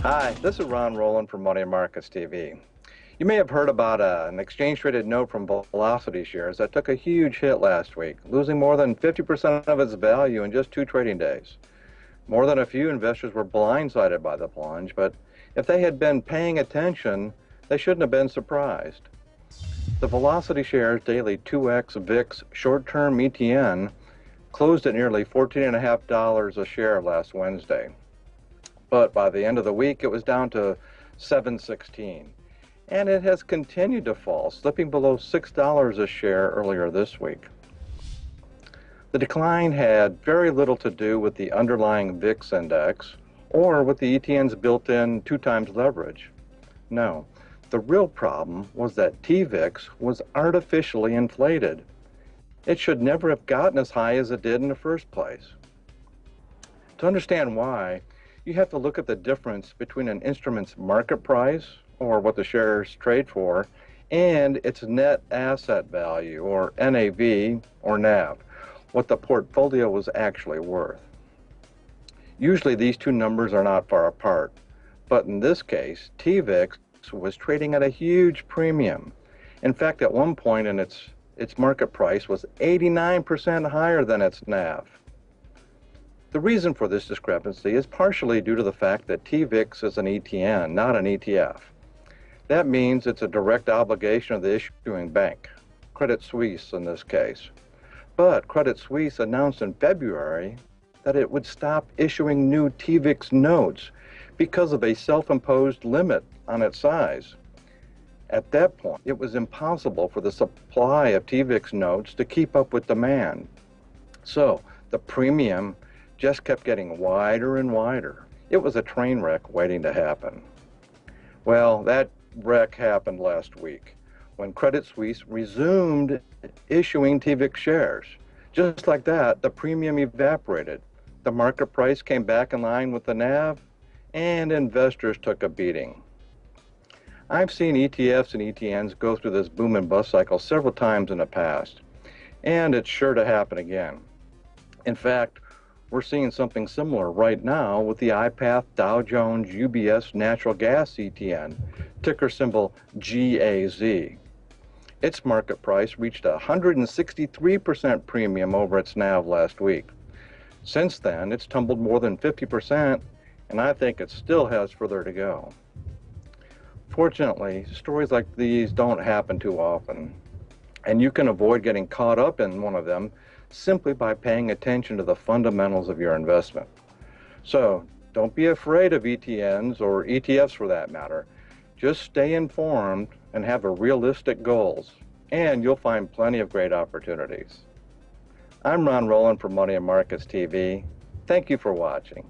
Hi, this is Rowland from Money Markets TV. You may have heard about an exchange-traded note from VelocityShares that took a huge hit last week, losing more than 50% of its value in just 2 trading days. More than a few investors were blindsided by the plunge, but if they had been paying attention, they shouldn't have been surprised. The VelocityShares daily 2x VIX short-term ETN closed at nearly $14.50 a share last Wednesday. But by the end of the week, it was down to $7.16. And it has continued to fall, slipping below $6 a share earlier this week. The decline had very little to do with the underlying VIX index or with the ETN's built-in 2x leverage. No, the real problem was that TVIX was artificially inflated. It should never have gotten as high as it did in the first place. To understand why, you have to look at the difference between an instrument's market price, or what the shares trade for, and its net asset value, or NAV, or NAV, what the portfolio was actually worth. Usually these two numbers are not far apart, but in this case, TVIX was trading at a huge premium. In fact, at one point its market price was 89% higher than its NAV. The reason for this discrepancy is partially due to the fact that TVIX is an ETN, not an ETF. That means it's a direct obligation of the issuing bank, Credit Suisse in this case. But Credit Suisse announced in February that it would stop issuing new TVIX notes because of a self-imposed limit on its size. At that point, it was impossible for the supply of TVIX notes to keep up with demand. So the premium just kept getting wider and wider. It was a train wreck waiting to happen. Well, that wreck happened last week when Credit Suisse resumed issuing TVIX shares. Just like that, the premium evaporated. The market price came back in line with the NAV, and investors took a beating. I've seen ETFs and ETNs go through this boom and bust cycle several times in the past, and it's sure to happen again. In fact, we're seeing something similar right now with the iPath Dow Jones UBS Natural Gas ETN, ticker symbol GAZ. Its market price reached a 163% premium over its NAV last week. Since then, it's tumbled more than 50%, and I think it still has further to go. Fortunately, stories like these don't happen too often, and you can avoid getting caught up in one of them simply by paying attention to the fundamentals of your investment. So don't be afraid of ETNs or ETFs for that matter. Just stay informed and have realistic goals, and you'll find plenty of great opportunities. I'm Rowland from Money and Markets TV. Thank you for watching.